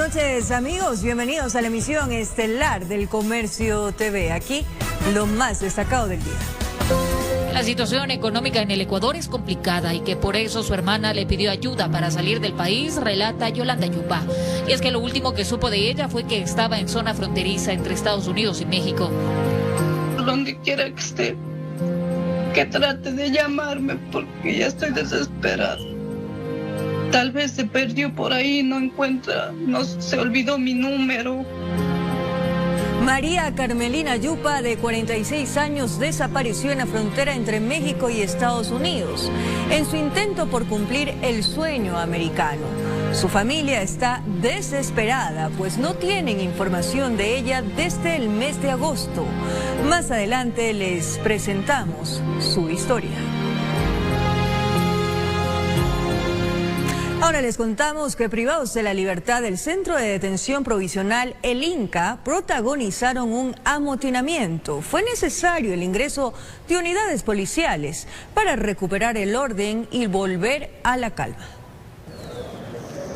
noches, amigos. Bienvenidos a la emisión estelar del Comercio TV. Aquí, lo más destacado del día. La situación económica en el Ecuador es complicada y que por eso su hermana le pidió ayuda para salir del país, relata Yolanda Yupa. Y es que lo último que supo de ella fue que estaba en zona fronteriza entre Estados Unidos y México. Donde quiera que esté, que trate de llamarme porque ya estoy desesperada. Tal vez se perdió por ahí, no se olvidó mi número. María Carmelina Yupa, de 46 años, desapareció en la frontera entre México y Estados Unidos en su intento por cumplir el sueño americano. Su familia está desesperada, pues no tienen información de ella desde el mes de agosto. Más adelante les presentamos su historia. Ahora les contamos que privados de la libertad del Centro de Detención Provisional El Inca protagonizaron un amotinamiento. Fue necesario el ingreso de unidades policiales para recuperar el orden y volver a la calma.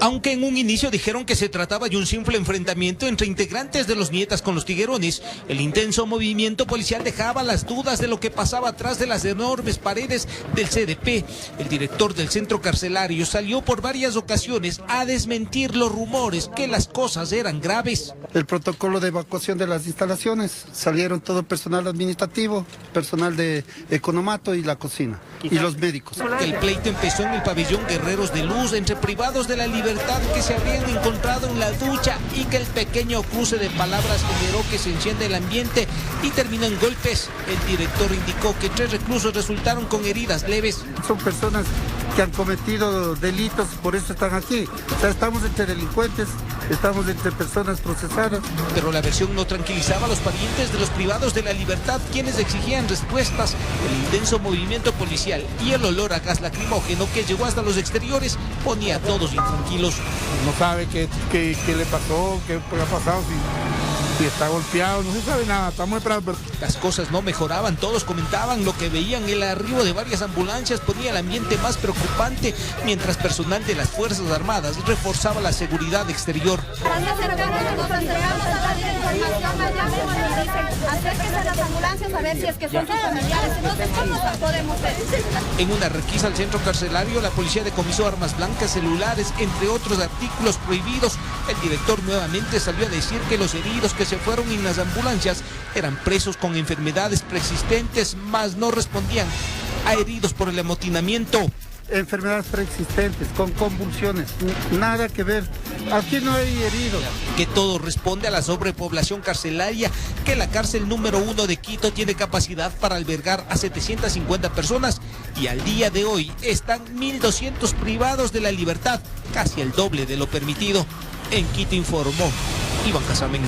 Aunque en un inicio dijeron que se trataba de un simple enfrentamiento entre integrantes de los Nietas con los Tiguerones, el intenso movimiento policial dejaba las dudas de lo que pasaba atrás de las enormes paredes del CDP. El director del centro carcelario salió por varias ocasiones a desmentir los rumores que las cosas eran graves. El protocolo de evacuación de las instalaciones, salieron todo personal administrativo, personal de economato y la cocina, y los médicos. El pleito empezó en el pabellón Guerreros de Luz entre privados de la libertad que se habían encontrado en la ducha y que el pequeño cruce de palabras generó que se encienda el ambiente y terminó en golpes. El director indicó que 3 reclusos resultaron con heridas leves. Son personas que han cometido delitos, por eso están aquí. O sea, estamos entre delincuentes, estamos entre personas procesadas. Pero la versión no tranquilizaba a los parientes de los privados de la libertad, quienes exigían respuestas. El intenso movimiento policial y el olor a gas lacrimógeno que llegó hasta los exteriores ponía a todos intranquilos. No sabe qué le pasó, qué ha pasado, si está golpeado, no se sabe nada, estamos esperando. Las cosas no mejoraban, todos comentaban lo que veían. El arribo de varias ambulancias ponía el ambiente más preocupante, mientras personal de las Fuerzas Armadas reforzaba la seguridad exterior. Acérquense a las ambulancias a ver si es que son sus familiares, entonces ¿cómo podemos hacer? En una requisa al centro carcelario, la policía decomisó armas blancas, celulares, entre otros artículos prohibidos. El director nuevamente salió a decir que los heridos que se fueron en las ambulancias eran presos con enfermedades preexistentes, mas no respondían a heridos por el amotinamiento. Enfermedades preexistentes, con convulsiones, nada que ver. Aquí no hay heridos. Que todo responde a la sobrepoblación carcelaria, que la cárcel número 1 de Quito tiene capacidad para albergar a 750 personas y al día de hoy están 1.200 privados de la libertad, casi el doble de lo permitido. En Quito informó Iván Casamen.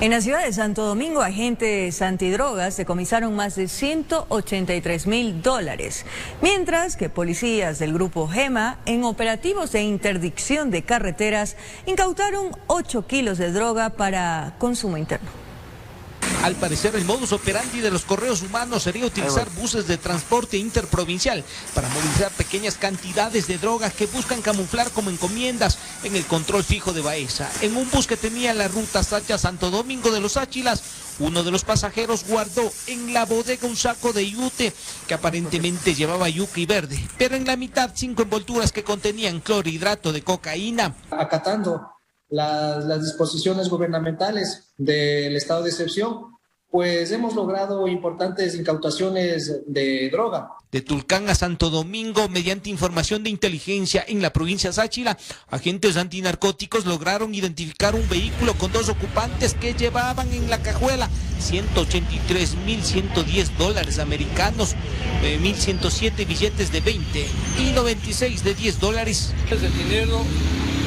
En la ciudad de Santo Domingo, agentes antidrogas decomisaron más de $183.000, mientras que policías del grupo GEMA, en operativos de interdicción de carreteras, incautaron 8 kilos de droga para consumo interno. Al parecer, el modus operandi de los correos humanos sería utilizar buses de transporte interprovincial para movilizar pequeñas cantidades de drogas que buscan camuflar como encomiendas en el control fijo de Baeza. En un bus que tenía la ruta Sacha-Santo Domingo de los Áchilas, uno de los pasajeros guardó en la bodega un saco de yute que aparentemente llevaba yuca y verde, pero en la mitad 5 envolturas que contenían clorhidrato de cocaína. Acatando las disposiciones gubernamentales del estado de excepción, pues hemos logrado importantes incautaciones de droga. De Tulcán a Santo Domingo, mediante información de inteligencia en la provincia Sáchila, agentes antinarcóticos lograron identificar un vehículo con 2 ocupantes que llevaban en la cajuela $183.110 americanos, 1.107 billetes de 20 y 96 de $10. El dinero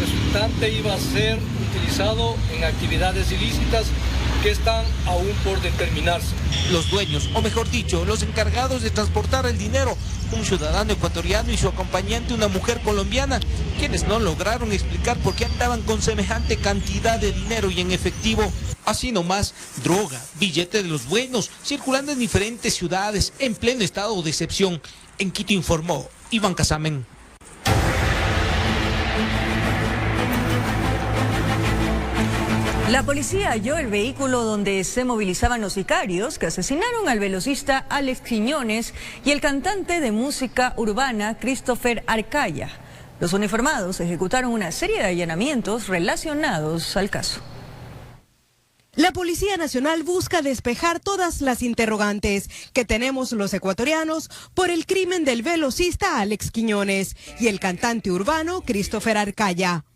resultante iba a ser utilizado en actividades ilícitas que están aún por determinarse. Los dueños, o mejor dicho, los encargados de transportar el dinero, un ciudadano ecuatoriano y su acompañante, una mujer colombiana, quienes no lograron explicar por qué andaban con semejante cantidad de dinero y en efectivo. Así nomás, droga, billete de los buenos, circulando en diferentes ciudades en pleno estado de excepción. En Quito informó Iván Casamen. La policía halló el vehículo donde se movilizaban los sicarios que asesinaron al velocista Alex Quiñones y el cantante de música urbana Christopher Arcaya. Los uniformados ejecutaron una serie de allanamientos relacionados al caso. La Policía Nacional busca despejar todas las interrogantes que tenemos los ecuatorianos por el crimen del velocista Alex Quiñones y el cantante urbano Christopher Arcaya.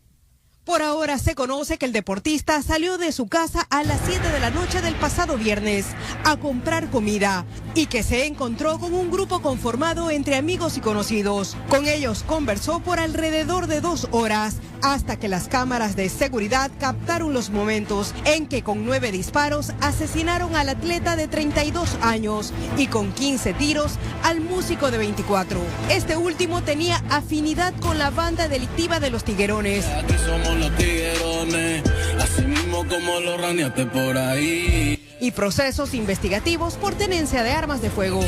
Por ahora se conoce que el deportista salió de su casa a las 7 de la noche del pasado viernes a comprar comida y que se encontró con un grupo conformado entre amigos y conocidos. Con ellos conversó por alrededor de 2 horas hasta que las cámaras de seguridad captaron los momentos en que con 9 disparos asesinaron al atleta de 32 años y con 15 tiros al músico de 24. Este último tenía afinidad con la banda delictiva de los Tiguerones. Aquí somos los tiguerones, así mismo como los raneaste por ahí. Y procesos investigativos por tenencia de armas de fuego.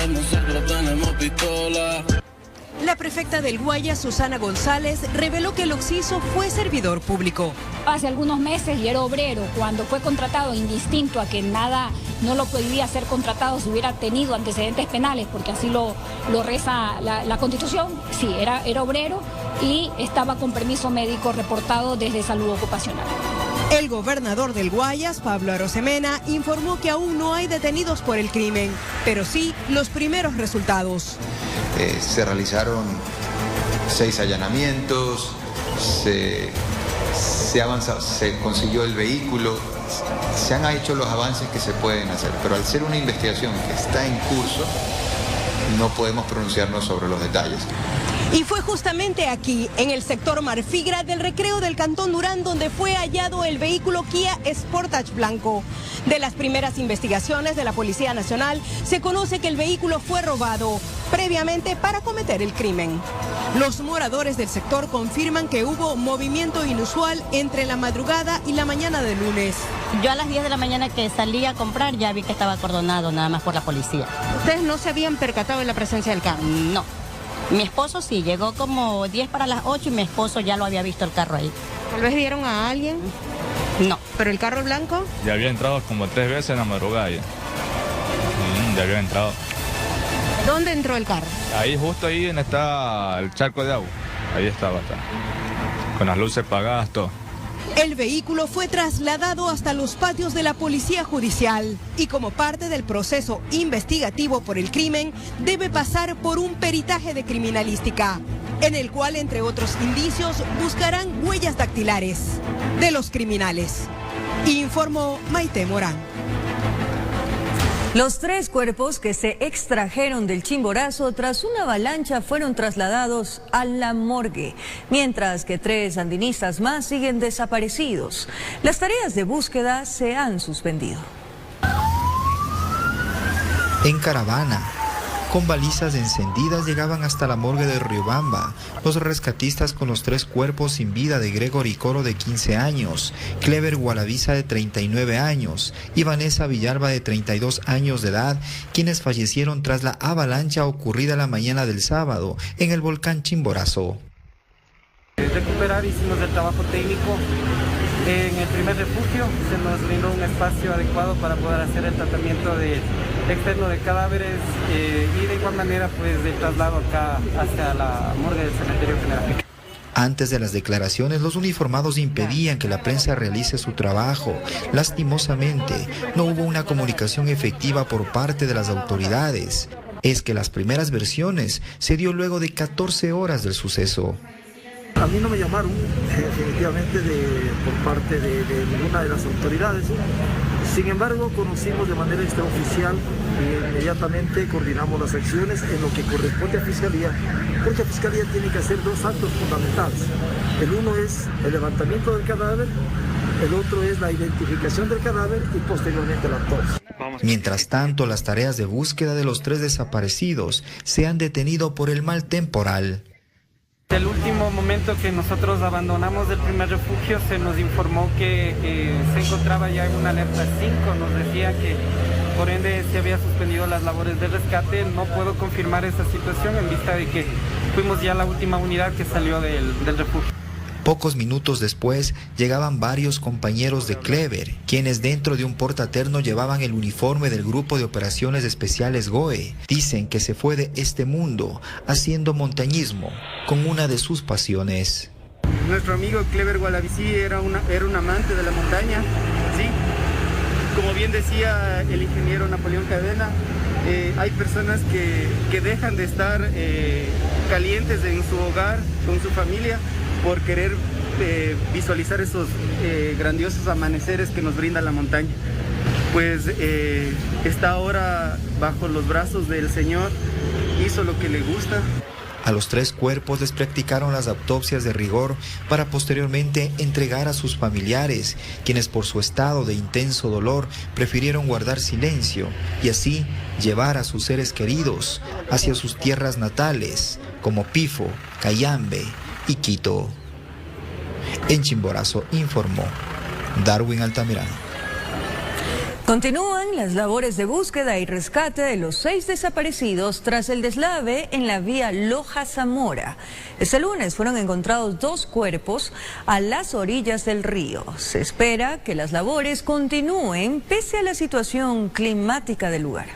Nosotros tenemos pistola. La prefecta del Guayas, Susana González, reveló que el occiso fue servidor público. Hace algunos meses y era obrero, cuando fue contratado, indistinto a que nada no lo podía ser contratado si hubiera tenido antecedentes penales, porque así lo reza la Constitución. Sí, era obrero y estaba con permiso médico reportado desde Salud Ocupacional. El gobernador del Guayas, Pablo Arosemena, informó que aún no hay detenidos por el crimen, pero sí los primeros resultados. Se realizaron 6 allanamientos, se avanzó, se consiguió el vehículo, se han hecho los avances que se pueden hacer, pero al ser una investigación que está en curso, no podemos pronunciarnos sobre los detalles. Y fue justamente aquí, en el sector Marfigra del Recreo del Cantón Durán, donde fue hallado el vehículo Kia Sportage blanco. De las primeras investigaciones de la Policía Nacional, se conoce que el vehículo fue robado previamente para cometer el crimen. Los moradores del sector confirman que hubo movimiento inusual entre la madrugada y la mañana del lunes. Yo a las 10 de la mañana que salí a comprar ya vi que estaba acordonado nada más por la policía. ¿Ustedes no se habían percatado de la presencia del carro? No. Mi esposo sí, llegó como 10 para las 8 y mi esposo ya lo había visto el carro ahí. ¿Tal vez vieron a alguien? No. ¿Pero el carro blanco? Ya había entrado como 3 veces en la madrugada ya. Ya había entrado. ¿Dónde entró el carro? Ahí, justo ahí donde está el charco de agua. Ahí estaba, con las luces apagadas, todo. El vehículo fue trasladado hasta los patios de la Policía Judicial y como parte del proceso investigativo por el crimen, debe pasar por un peritaje de criminalística, en el cual, entre otros indicios, buscarán huellas dactilares de los criminales. Informó Maite Morán. Los 3 cuerpos que se extrajeron del Chimborazo tras una avalancha fueron trasladados a la morgue, mientras que 3 sandinistas más siguen desaparecidos. Las tareas de búsqueda se han suspendido. En caravana, con balizas encendidas, llegaban hasta la morgue de Riobamba los rescatistas con los 3 cuerpos sin vida de Gregory Coro de 15 años, Clever Gualaviza de 39 años y Vanessa Villalba de 32 años de edad, quienes fallecieron tras la avalancha ocurrida la mañana del sábado en el volcán Chimborazo. Recuperar, hicimos el trabajo técnico. En el primer refugio se nos brindó un espacio adecuado para poder hacer el tratamiento externo de cadáveres y de igual manera pues el traslado acá hacia la morgue del cementerio general. Antes de las declaraciones, los uniformados impedían que la prensa realice su trabajo. Lastimosamente, no hubo una comunicación efectiva por parte de las autoridades. Es que las primeras versiones se dio luego de 14 horas del suceso. A mí no me llamaron definitivamente por parte de ninguna de las autoridades. Sin embargo, conocimos de manera extraoficial y inmediatamente coordinamos las acciones en lo que corresponde a Fiscalía, porque la Fiscalía tiene que hacer 2 actos fundamentales. El uno es el levantamiento del cadáver, el otro es la identificación del cadáver y posteriormente la autopsia. Mientras tanto, las tareas de búsqueda de los 3 desaparecidos se han detenido por el mal temporal. El último momento que nosotros abandonamos el primer refugio se nos informó que se encontraba ya en una alerta 5, nos decía que por ende se había suspendido las labores de rescate. No puedo confirmar esa situación en vista de que fuimos ya la última unidad que salió del refugio. Pocos minutos después llegaban varios compañeros de Clever, quienes dentro de un portaterno llevaban el uniforme del Grupo de Operaciones Especiales GOE. Dicen que se fue de este mundo haciendo montañismo con una de sus pasiones. Nuestro amigo Clever Gualavicí era un amante de la montaña, ¿sí? Como bien decía el ingeniero Napoleón Cadena, hay personas que dejan de estar calientes en su hogar, con su familia, por querer visualizar esos grandiosos amaneceres que nos brinda la montaña. Pues está ahora bajo los brazos del Señor, hizo lo que le gusta. A los 3 cuerpos les practicaron las autopsias de rigor para posteriormente entregar a sus familiares, quienes por su estado de intenso dolor prefirieron guardar silencio y así llevar a sus seres queridos hacia sus tierras natales, como Pifo, Cayambe y Quito. En Chimborazo informó Darwin Altamirano. Continúan las labores de búsqueda y rescate de los 6 desaparecidos tras el deslave en la vía Loja-Zamora. Este lunes fueron encontrados 2 cuerpos a las orillas del río. Se espera que las labores continúen pese a la situación climática del lugar.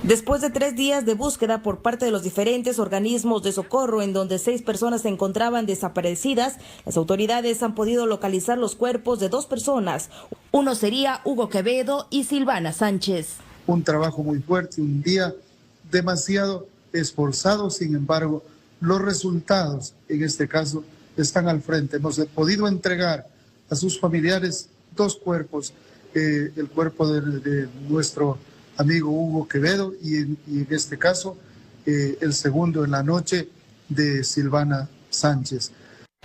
Después de 3 días de búsqueda por parte de los diferentes organismos de socorro, en donde 6 personas se encontraban desaparecidas, las autoridades han podido localizar los cuerpos de 2 personas. Uno sería Hugo Quevedo y Silvana Sánchez. Un trabajo muy fuerte, un día demasiado esforzado, sin embargo, los resultados en este caso están al frente. Hemos podido entregar a sus familiares 2 cuerpos, el cuerpo de nuestro amigo Hugo Quevedo y en este caso el segundo en la noche de Silvana Sánchez.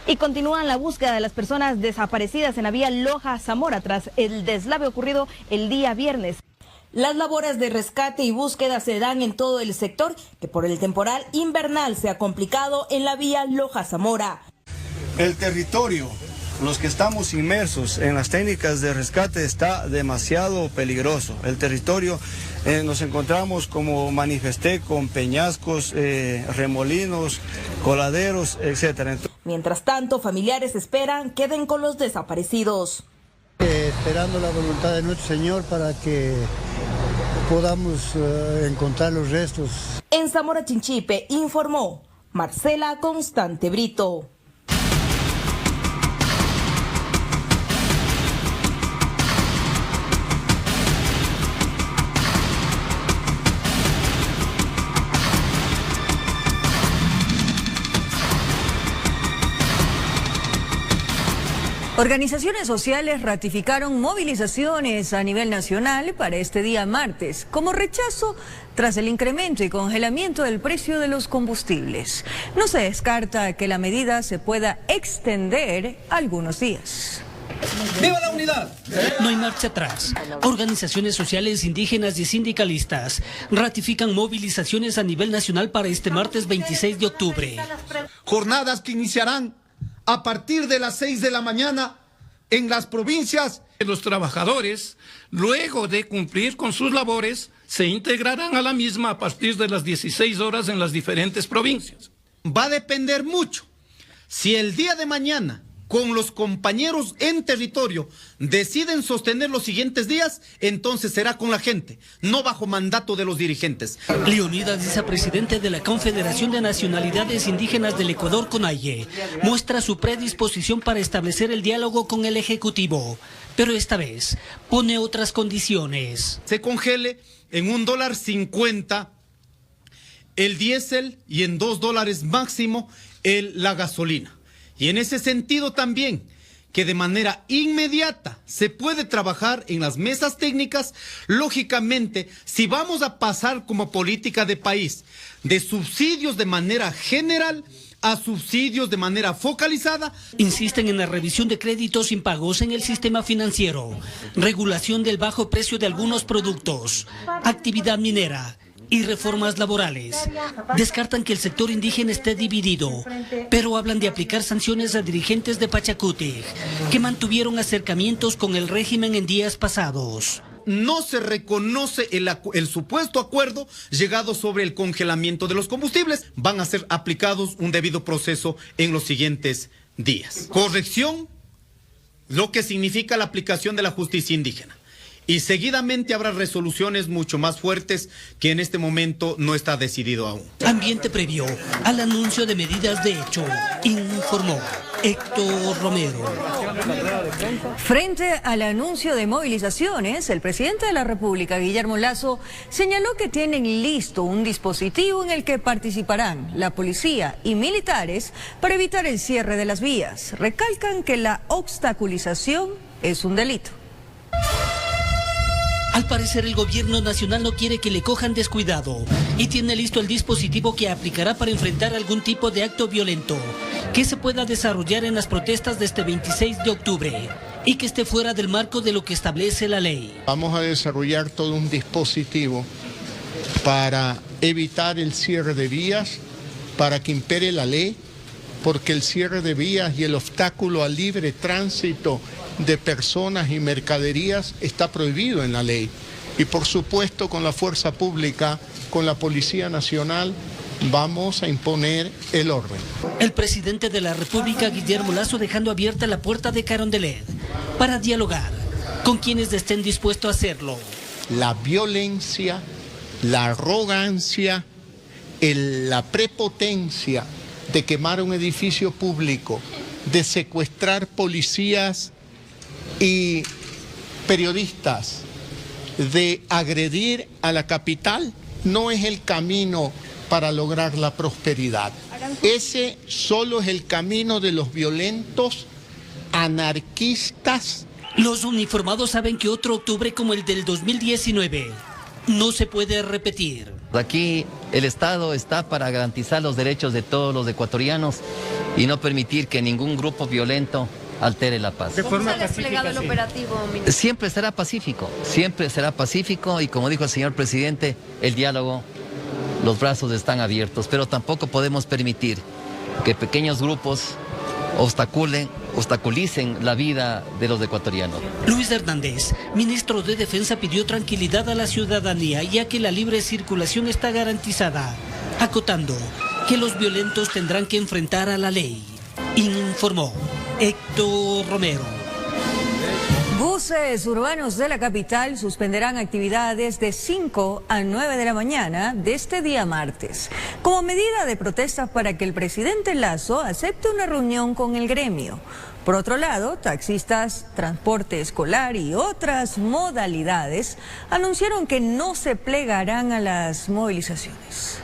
Y continúan la búsqueda de las personas desaparecidas en la vía Loja-Zamora tras el deslave ocurrido el día viernes. Las labores de rescate y búsqueda se dan en todo el sector, que por el temporal invernal se ha complicado en la vía Loja-Zamora. El territorio, los que estamos inmersos en las técnicas de rescate, está demasiado peligroso. El territorio nos encontramos, como manifesté, con peñascos, remolinos, coladeros, etc. Mientras tanto, familiares esperan queden con los desaparecidos. Esperando la voluntad de nuestro Señor para que podamos encontrar los restos. En Zamora Chinchipe informó Marcela Constante Brito. Organizaciones sociales ratificaron movilizaciones a nivel nacional para este día martes, como rechazo tras el incremento y congelamiento del precio de los combustibles. No se descarta que la medida se pueda extender algunos días. ¡Viva la unidad! No hay marcha atrás. Organizaciones sociales, indígenas y sindicalistas ratifican movilizaciones a nivel nacional para este martes 26 de octubre. Jornadas que iniciarán a partir de las 6 de la mañana en las provincias. Los trabajadores, luego de cumplir con sus labores, se integrarán a la misma a partir de las 16 horas en las diferentes provincias. Va a depender mucho si el día de mañana, con los compañeros en territorio, deciden sostener los siguientes días, entonces será con la gente, no bajo mandato de los dirigentes. Leonidas, vicepresidente de la Confederación de Nacionalidades Indígenas del Ecuador, CONAIE, muestra su predisposición para establecer el diálogo con el Ejecutivo, pero esta vez pone otras condiciones. Se congele en $1.50 el diésel y en $2 máximo la gasolina. Y en ese sentido también, que de manera inmediata se puede trabajar en las mesas técnicas. Lógicamente, si vamos a pasar como política de país de subsidios de manera general a subsidios de manera focalizada. Insisten en la revisión de créditos impagos en el sistema financiero, regulación del bajo precio de algunos productos, actividad minera y reformas laborales. Descartan que el sector indígena esté dividido, pero hablan de aplicar sanciones a dirigentes de Pachacuti que mantuvieron acercamientos con el régimen en días pasados. No se reconoce el supuesto acuerdo llegado sobre el congelamiento de los combustibles. Van a ser aplicados un debido proceso en los siguientes días. Corrección, lo que significa la aplicación de la justicia indígena. Y seguidamente habrá resoluciones mucho más fuertes que en este momento no está decidido aún. Ambiente previo al anuncio de medidas de hecho, informó Héctor Romero. Frente al anuncio de movilizaciones, el presidente de la República, Guillermo Lasso, señaló que tienen listo un dispositivo en el que participarán la policía y militares para evitar el cierre de las vías. Recalcan que la obstaculización es un delito. Al parecer el gobierno nacional no quiere que le cojan descuidado y tiene listo el dispositivo que aplicará para enfrentar algún tipo de acto violento que se pueda desarrollar en las protestas de este 26 de octubre y que esté fuera del marco de lo que establece la ley. Vamos a desarrollar todo un dispositivo para evitar el cierre de vías, para que impere la ley, porque el cierre de vías y el obstáculo al libre tránsito de personas y mercaderías está prohibido en la ley. Y por supuesto con la fuerza pública, con la Policía Nacional, vamos a imponer el orden. El presidente de la República, Guillermo Lasso, dejando abierta la puerta de Carondelet para dialogar con quienes estén dispuestos a hacerlo. La violencia, la arrogancia, la prepotencia de quemar un edificio público, de secuestrar policías y periodistas, de agredir a la capital, no es el camino para lograr la prosperidad. Ese solo es el camino de los violentos, anarquistas. Los uniformados saben que otro octubre como el del 2019 no se puede repetir. Aquí el Estado está para garantizar los derechos de todos los ecuatorianos y no permitir que ningún grupo violento altere la paz. ¿Cómo se ha desplegado el operativo, ministro? Siempre será pacífico y como dijo el señor presidente, el diálogo, los brazos están abiertos, pero tampoco podemos permitir que pequeños grupos obstaculicen la vida de los ecuatorianos. Luis Hernández, ministro de Defensa, pidió tranquilidad a la ciudadanía ya que la libre circulación está garantizada, acotando que los violentos tendrán que enfrentar a la ley. Informó Héctor Romero. Buses urbanos de la capital suspenderán actividades de 5 a 9 de la mañana de este día martes, como medida de protesta para que el presidente Lasso acepte una reunión con el gremio. Por otro lado, taxistas, transporte escolar y otras modalidades anunciaron que no se plegarán a las movilizaciones.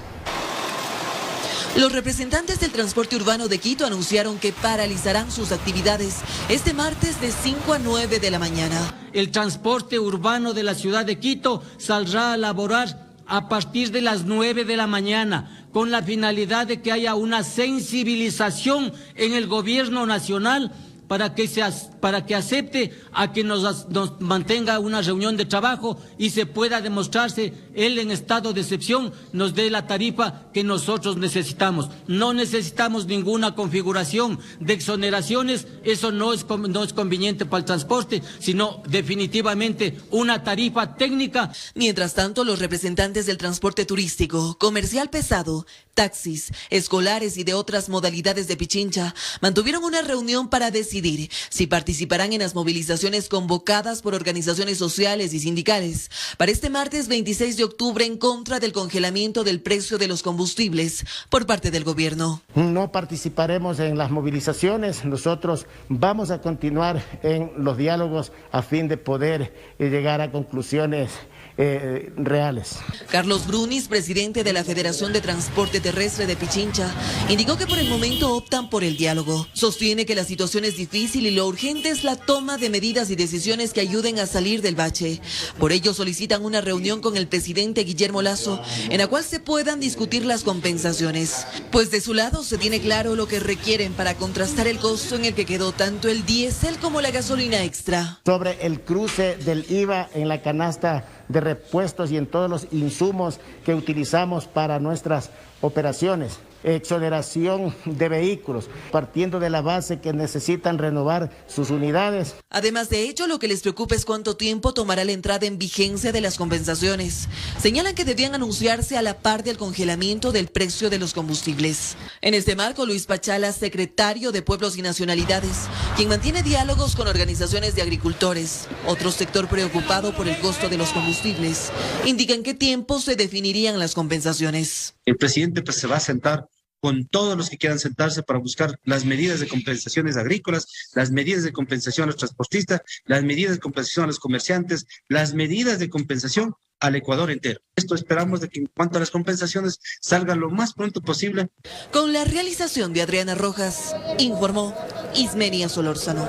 Los representantes del transporte urbano de Quito anunciaron que paralizarán sus actividades este martes de 5 a 9 de la mañana. El transporte urbano de la ciudad de Quito saldrá a laborar a partir de las 9 de la mañana con la finalidad de que haya una sensibilización en el gobierno nacional para que acepte a que nos mantenga una reunión de trabajo y se pueda demostrarse él en estado de excepción, nos dé la tarifa que nosotros necesitamos. No necesitamos ninguna configuración de exoneraciones, eso no es conveniente para el transporte, sino definitivamente una tarifa técnica. Mientras tanto, los representantes del transporte turístico, comercial pesado, taxis, escolares y de otras modalidades de Pichincha mantuvieron una reunión para decidir si participarán en las movilizaciones convocadas por organizaciones sociales y sindicales para este martes 26 de octubre en contra del congelamiento del precio de los combustibles por parte del gobierno. No participaremos en las movilizaciones, nosotros vamos a continuar en los diálogos a fin de poder llegar a conclusiones reales. Carlos Brunis, presidente de la Federación de Transporte Terrestre de Pichincha, indicó que por el momento optan por el diálogo. Sostiene que la situación es difícil y lo urgente es la toma de medidas y decisiones que ayuden a salir del bache. Por ello solicitan una reunión con el presidente Guillermo Lasso en la cual se puedan discutir las compensaciones. Pues de su lado se tiene claro lo que requieren para contrastar el costo en el que quedó tanto el diésel como la gasolina extra. Sobre el cruce del IVA en la canasta de repuestos y en todos los insumos que utilizamos para nuestras operaciones. exoneración de vehículos, partiendo de la base que necesitan renovar sus unidades. Además de ello, lo que les preocupa es cuánto tiempo tomará la entrada en vigencia de las compensaciones. Señalan que debían anunciarse a la par del congelamiento del precio de los combustibles. En este marco, Luis Pachala, secretario de Pueblos y Nacionalidades, quien mantiene diálogos con organizaciones de agricultores, otro sector preocupado por el costo de los combustibles, indica en qué tiempo se definirían las compensaciones. El presidente pues se va a sentar con todos los que quieran sentarse para buscar las medidas de compensaciones agrícolas, las medidas de compensación a los transportistas, las medidas de compensación a los comerciantes, las medidas de compensación al Ecuador entero. Esto esperamos de que en cuanto a las compensaciones salgan lo más pronto posible. Con la realización de Adriana Rojas, informó Ismenia Solórzano.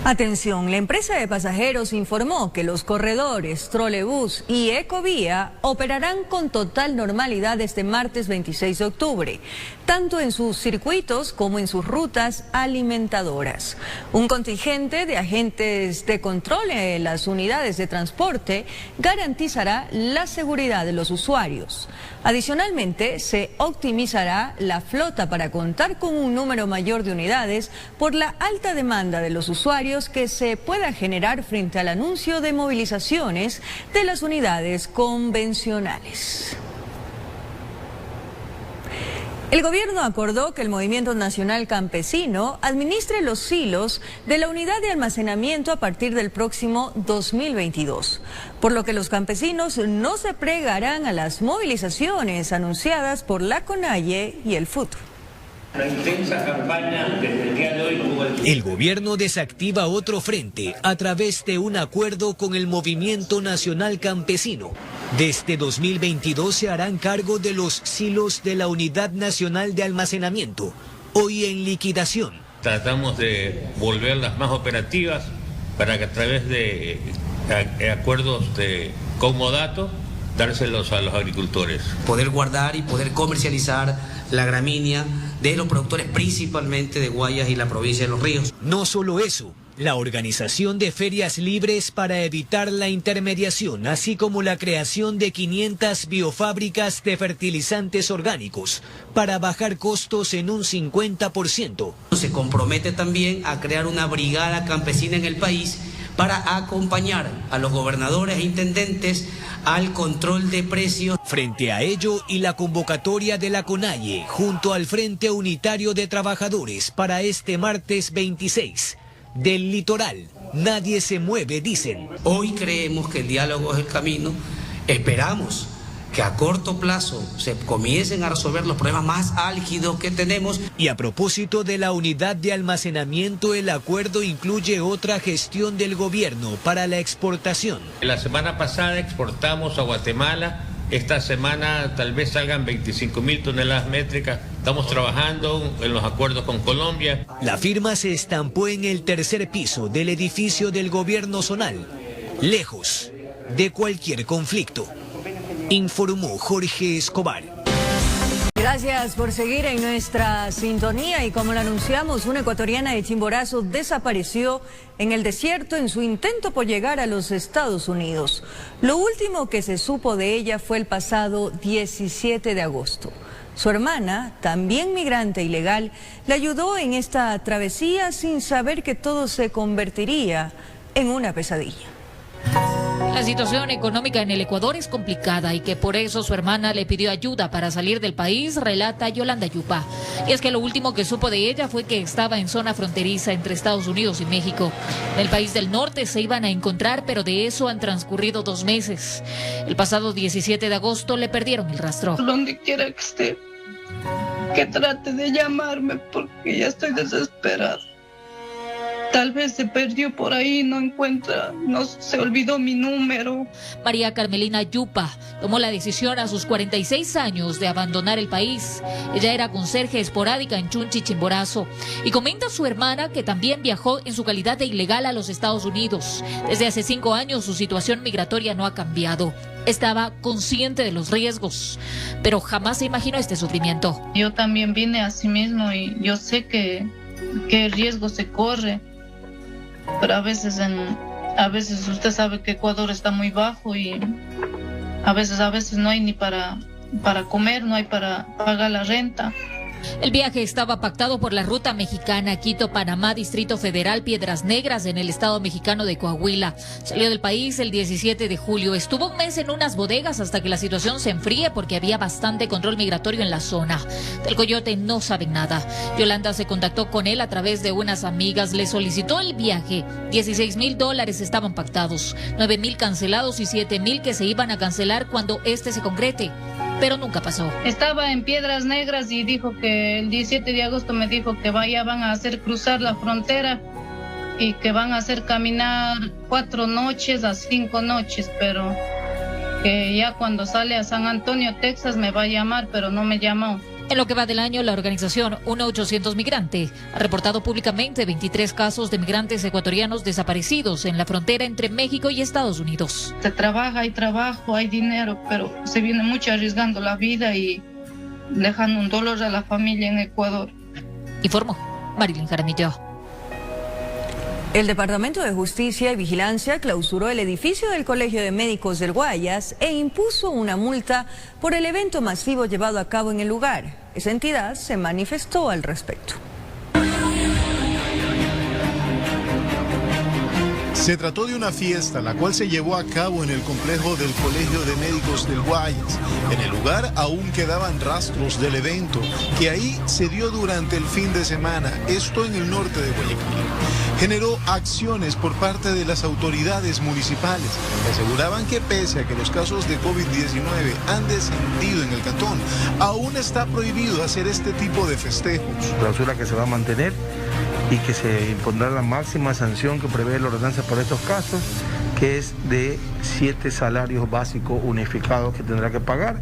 Atención, la empresa de pasajeros informó que los corredores Trolebús y Ecovía operarán con total normalidad este martes 26 de octubre, tanto en sus circuitos como en sus rutas alimentadoras. Un contingente de agentes de control en las unidades de transporte garantizará la seguridad de los usuarios. Adicionalmente, se optimizará la flota para contar con un número mayor de unidades por la alta demanda de los usuarios que se pueda generar frente al anuncio de movilizaciones de las unidades convencionales. El gobierno acordó que el Movimiento Nacional Campesino administre los silos de la unidad de almacenamiento a partir del próximo 2022, por lo que los campesinos no se plegarán a las movilizaciones anunciadas por la CONAIE y el FUT. La intensa campaña desde el día de hoy. El gobierno desactiva otro frente a través de un acuerdo con el Movimiento Nacional Campesino. Desde 2022 se harán cargo de los silos de la Unidad Nacional de Almacenamiento, hoy en liquidación. Tratamos de volverlas más operativas para que a través de acuerdos de comodato dárselos a los agricultores. Poder guardar y poder comercializar la gramínea de los productores principalmente de Guayas y la provincia de Los Ríos. No solo eso, la organización de ferias libres para evitar la intermediación, así como la creación de 500 biofábricas de fertilizantes orgánicos para bajar costos en un 50%. Se compromete también a crear una brigada campesina en el país para acompañar a los gobernadores e intendentes al control de precios. Frente a ello y la convocatoria de la CONAIE junto al Frente Unitario de Trabajadores para este martes 26. Del litoral, nadie se mueve, dicen. Hoy creemos que el diálogo es el camino. Esperamos que a corto plazo se comiencen a resolver los problemas más álgidos que tenemos. Y a propósito de la unidad de almacenamiento, el acuerdo incluye otra gestión del gobierno para la exportación. La semana pasada exportamos a Guatemala. Esta semana tal vez salgan 25.000 toneladas métricas. Estamos trabajando en los acuerdos con Colombia. La firma se estampó en el tercer piso del edificio del gobierno zonal, lejos de cualquier conflicto. Informó Jorge Escobar. Gracias por seguir en nuestra sintonía y como lo anunciamos, una ecuatoriana de Chimborazo desapareció en el desierto en su intento por llegar a los Estados Unidos. Lo último que se supo de ella fue el pasado 17 de agosto. Su hermana, también migrante ilegal, le ayudó en esta travesía sin saber que todo se convertiría en una pesadilla. La situación económica en el Ecuador es complicada y que por eso su hermana le pidió ayuda para salir del país, relata Yolanda Yupa. Y es que lo último que supo de ella fue que estaba en zona fronteriza entre Estados Unidos y México. En el país del norte se iban a encontrar, pero de eso han transcurrido 2 meses. El pasado 17 de agosto le perdieron el rastro. Donde quiera que esté, que trate de llamarme porque ya estoy desesperada. Tal vez se perdió por ahí, no encuentra, no se olvidó mi número. María Carmelina Yupa tomó la decisión a sus 46 años de abandonar el país. Ella era conserje esporádica en Chunchi, Chimborazo. Y comenta a su hermana que también viajó en su calidad de ilegal a los Estados Unidos. Desde hace 5 años su situación migratoria no ha cambiado. Estaba consciente de los riesgos, pero jamás se imaginó este sufrimiento. Yo también vine a sí mismo y yo sé que riesgo se corre. Pero a veces usted sabe que Ecuador está muy bajo y a veces no hay ni para para comer, no hay para pagar la renta. El viaje estaba pactado por la ruta mexicana Quito-Panamá, Distrito Federal, Piedras Negras, en el estado mexicano de Coahuila. Salió del país el 17 de julio. Estuvo un mes en unas bodegas hasta que la situación se enfríe porque había bastante control migratorio en la zona. Del Coyote no saben nada. Yolanda se contactó con él a través de unas amigas. Le solicitó el viaje. $16,000 estaban pactados, 9,000 cancelados y 7,000 que se iban a cancelar cuando este se concrete. Pero nunca pasó. Estaba en Piedras Negras y dijo que el 17 de agosto me dijo que van a hacer cruzar la frontera y que van a hacer caminar 4 noches a 5 noches, pero que ya cuando sale a San Antonio, Texas, me va a llamar, pero no me llamó. En lo que va del año, la organización 1-800 Migrante ha reportado públicamente 23 casos de migrantes ecuatorianos desaparecidos en la frontera entre México y Estados Unidos. Se trabaja, hay trabajo, hay dinero, pero se viene mucho arriesgando la vida y dejando un dolor a la familia en Ecuador. Informó Marilyn Jaramillo. El Departamento de Justicia y Vigilancia clausuró el edificio del Colegio de Médicos del Guayas e impuso una multa por el evento masivo llevado a cabo en el lugar. Esa entidad se manifestó al respecto. Se trató de una fiesta, la cual se llevó a cabo en el complejo del Colegio de Médicos del Guayas. En el lugar aún quedaban rastros del evento, que ahí se dio durante el fin de semana, esto en el norte de Guayaquil. Generó acciones por parte de las autoridades municipales, que aseguraban que pese a que los casos de COVID-19 han descendido en el cantón, aún está prohibido hacer este tipo de festejos. Clausura que se va a mantener y que se impondrá la máxima sanción que prevé la ordenanza para estos casos, que es de 7 salarios básicos unificados que tendrá que pagar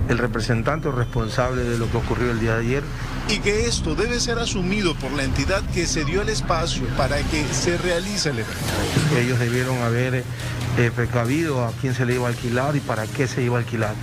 el representante o responsable de lo que ocurrió el día de ayer. Y que esto debe ser asumido por la entidad que se dio el espacio para que se realice el evento. Ellos debieron haber precavido a quién se le iba a alquilar y para qué se iba a alquilar.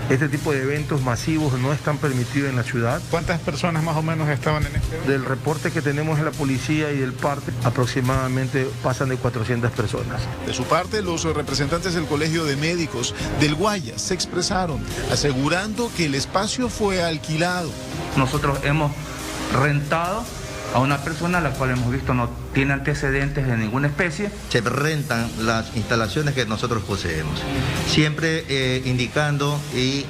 Este tipo de eventos masivos no están permitidos en la ciudad. ¿Cuántas personas más o menos estaban en este evento? Del reporte que tenemos en la policía y del parte, aproximadamente pasan de 400 personas. De su parte, los representantes del Colegio de Médicos del Guayas se expresaron, asegurando que el espacio fue alquilado. Nosotros hemos rentado a una persona a la cual hemos visto no tiene antecedentes de ninguna especie. Se rentan las instalaciones que nosotros poseemos, siempre indicando y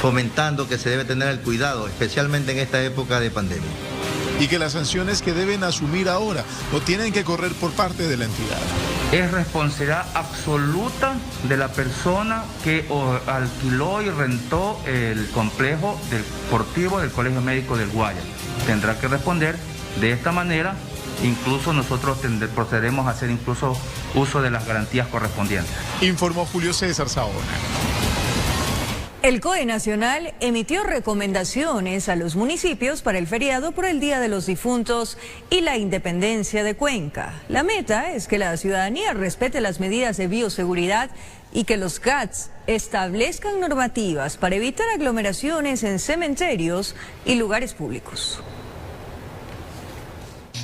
fomentando que se debe tener el cuidado, especialmente en esta época de pandemia. Y que las sanciones que deben asumir ahora no tienen que correr por parte de la entidad. Es responsabilidad absoluta de la persona que alquiló y rentó el complejo deportivo del Colegio Médico del Guayas. Tendrá que responder de esta manera, incluso nosotros procederemos a hacer incluso uso de las garantías correspondientes. Informó Julio César Saona. El COE Nacional emitió recomendaciones a los municipios para el feriado por el Día de los Difuntos y la Independencia de Cuenca. La meta es que la ciudadanía respete las medidas de bioseguridad y que los GATS establezcan normativas para evitar aglomeraciones en cementerios y lugares públicos.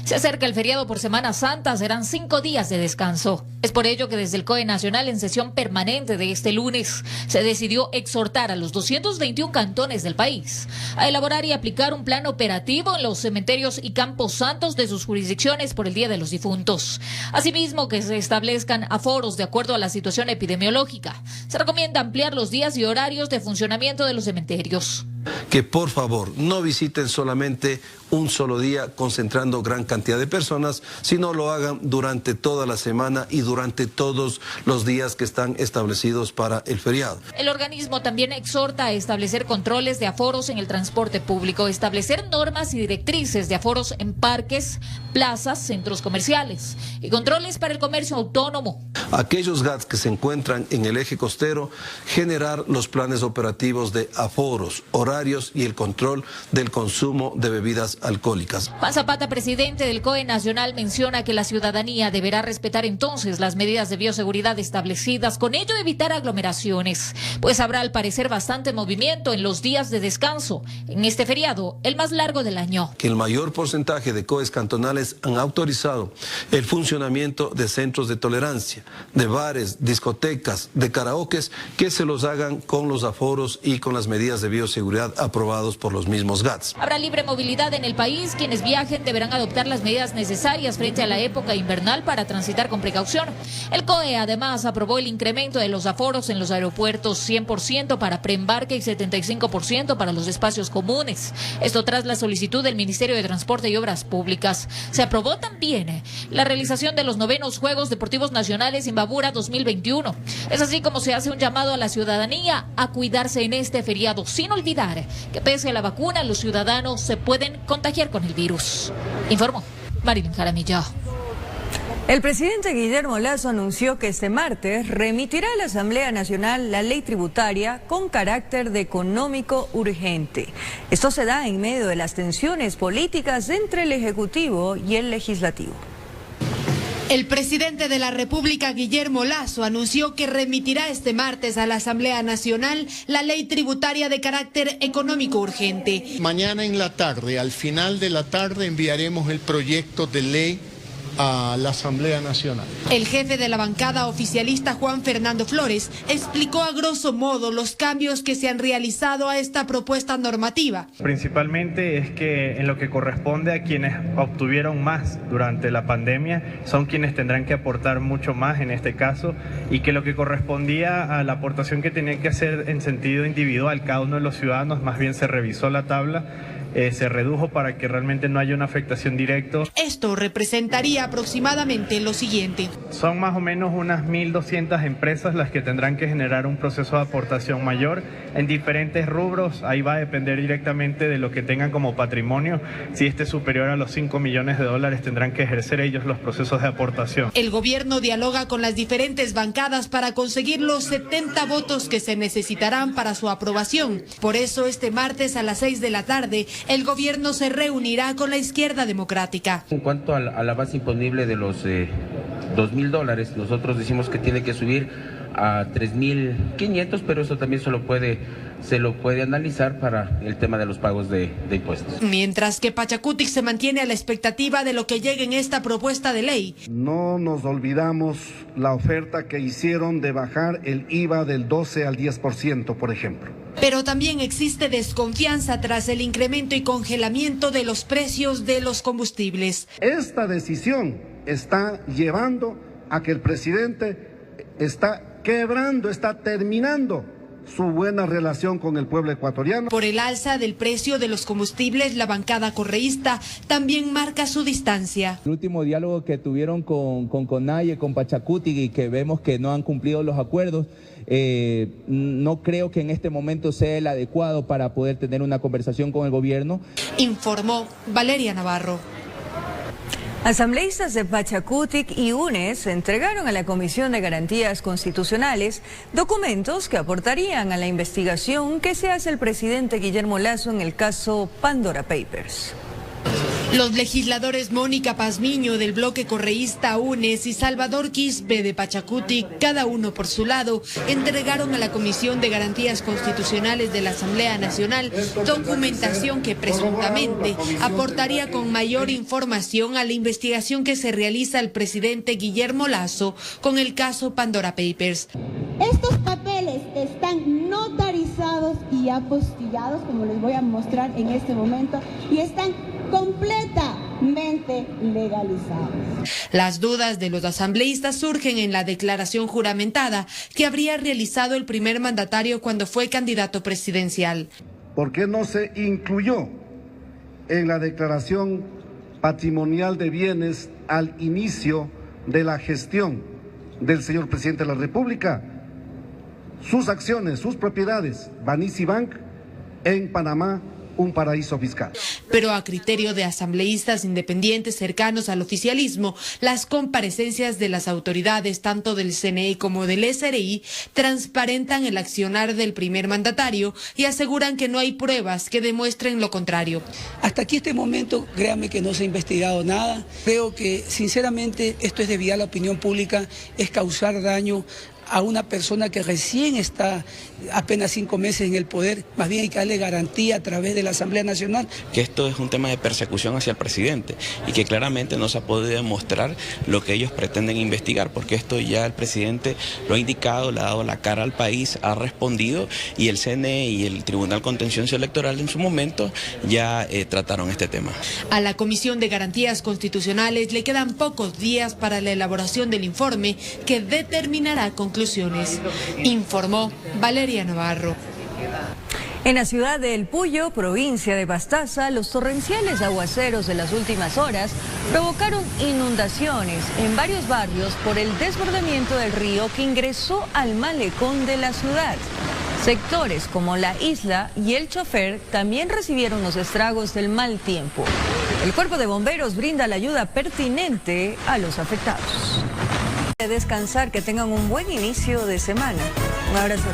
Se acerca el feriado por Semana Santa, serán 5 días de descanso. Es por ello que desde el COE Nacional, en sesión permanente de este lunes, se decidió exhortar a los 221 cantones del país a elaborar y aplicar un plan operativo en los cementerios y campos santos de sus jurisdicciones por el Día de los Difuntos. Asimismo, que se establezcan aforos de acuerdo a la situación epidemiológica. Se recomienda ampliar los días y horarios de funcionamiento de los cementerios. Que por favor no visiten solamente un solo día concentrando gran cantidad de personas, sino lo hagan durante toda la semana y durante todos los días que están establecidos para el feriado. El organismo también exhorta a establecer controles de aforos en el transporte público, establecer normas y directrices de aforos en parques, plazas, centros comerciales y controles para el comercio autónomo. Aquellos GATS que se encuentran en el eje costero, generar los planes operativos de aforos, horarios y el control del consumo de bebidas alcohólicas. Juan Zapata, presidente del COE Nacional, menciona que la ciudadanía deberá respetar entonces las medidas de bioseguridad establecidas, con ello evitar aglomeraciones, pues habrá al parecer bastante movimiento en los días de descanso en este feriado, el más largo del año. Que el mayor porcentaje de COEs cantonales cuales han autorizado el funcionamiento de centros de tolerancia, de bares, discotecas, de karaokes, que se los hagan con los aforos y con las medidas de bioseguridad aprobados por los mismos GATS. Habrá libre movilidad en el país. Quienes viajen deberán adoptar las medidas necesarias frente a la época invernal para transitar con precaución. El COE además aprobó el incremento de los aforos en los aeropuertos 100% para preembarque y 75% para los espacios comunes. Esto tras la solicitud del Ministerio de Transporte y Obras Públicas. Se aprobó también la realización de los 9º Juegos Deportivos Nacionales Imbabura 2021. Es así como se hace un llamado a la ciudadanía a cuidarse en este feriado, sin olvidar que pese a la vacuna, los ciudadanos se pueden contagiar con el virus. Informó Marilyn Jaramillo. El presidente Guillermo Lasso anunció que este martes remitirá a la Asamblea Nacional la ley tributaria con carácter de económico urgente. Esto se da en medio de las tensiones políticas entre el Ejecutivo y el Legislativo. El presidente de la República, Guillermo Lasso, anunció que remitirá este martes a la Asamblea Nacional la ley tributaria de carácter económico urgente. Mañana en la tarde, al final de la tarde, enviaremos el proyecto de ley a la Asamblea Nacional. El jefe de la bancada oficialista, Juan Fernando Flores, explicó a grosso modo los cambios que se han realizado a esta propuesta normativa. Principalmente es que en lo que corresponde a quienes obtuvieron más durante la pandemia, son quienes tendrán que aportar mucho más en este caso, y que lo que correspondía a la aportación que tenían que hacer en sentido individual cada uno de los ciudadanos, más bien se revisó la tabla, se redujo para que realmente no haya una afectación directa. Esto representaría aproximadamente lo siguiente. Son más o menos unas 1.200 empresas las que tendrán que generar un proceso de aportación mayor en diferentes rubros. Ahí va a depender directamente de lo que tengan como patrimonio. Si este es superior a los 5 millones de dólares, tendrán que ejercer ellos los procesos de aportación. El gobierno dialoga con las diferentes bancadas para conseguir los 70 votos que se necesitarán para su aprobación. Por eso este martes a las 6 de la tarde, el gobierno se reunirá con la izquierda democrática. En cuanto a la base imponible de los $2.000, nosotros decimos que tiene que subir a 3.500, pero eso también se lo puede analizar para el tema de los pagos de impuestos. Mientras que Pachacutic se mantiene a la expectativa de lo que llegue en esta propuesta de ley. No nos olvidamos la oferta que hicieron de bajar el IVA del 12 al 10%, por ejemplo. Pero también existe desconfianza tras el incremento y congelamiento de los precios de los combustibles. Esta decisión está llevando a que el presidente está quebrando, está terminando su buena relación con el pueblo ecuatoriano. Por el alza del precio de los combustibles, la bancada correísta también marca su distancia. El último diálogo que tuvieron con CONAIE, con Pachacutic, y que vemos que no han cumplido los acuerdos, no creo que en este momento sea el adecuado para poder tener una conversación con el gobierno. Informó Valeria Navarro. Asambleístas de Pachacutic y UNES entregaron a la Comisión de Garantías Constitucionales documentos que aportarían a la investigación que se hace el presidente Guillermo Lasso en el caso Pandora Papers. Los legisladores Mónica Pazmiño del bloque correísta UNES y Salvador Quispe de Pachacutic, cada uno por su lado, entregaron a la Comisión de Garantías Constitucionales de la Asamblea Nacional documentación que presuntamente aportaría con mayor información a la investigación que se realiza al presidente Guillermo Lasso con el caso Pandora Papers. Estos papeles están notarizados y apostillados, como les voy a mostrar en este momento, y están completamente legalizados. Las dudas de los asambleístas surgen en la declaración juramentada que habría realizado el primer mandatario cuando fue candidato presidencial. ¿Por qué no se incluyó en la declaración patrimonial de bienes al inicio de la gestión del señor presidente de la República sus acciones, sus propiedades, Banisi Bank en Panamá, un paraíso fiscal? Pero a criterio de asambleístas independientes cercanos al oficialismo, las comparecencias de las autoridades, tanto del CNE como del SRI, transparentan el accionar del primer mandatario y aseguran que no hay pruebas que demuestren lo contrario. Hasta aquí este momento, créanme que no se ha investigado nada. Creo que, sinceramente, esto es desviar la opinión pública, es causar daño a una persona que recién está apenas 5 meses en el poder, más bien hay que darle garantía a través de la Asamblea Nacional. Que esto es un tema de persecución hacia el presidente y que claramente no se ha podido demostrar lo que ellos pretenden investigar, porque esto ya el presidente lo ha indicado, le ha dado la cara al país, ha respondido y el CNE y el Tribunal Contencioso Electoral en su momento ya trataron este tema. A la Comisión de Garantías Constitucionales le quedan pocos días para la elaboración del informe que determinará conclusiones. Informó Valeria Navarro. En la ciudad de El Puyo, provincia de Pastaza, los torrenciales aguaceros de las últimas horas provocaron inundaciones en varios barrios por el desbordamiento del río que ingresó al malecón de la ciudad. Sectores como La Isla y El Chofer también recibieron los estragos del mal tiempo. El Cuerpo de Bomberos brinda la ayuda pertinente a los afectados. Descansar, que tengan un buen inicio de semana. Un abrazo.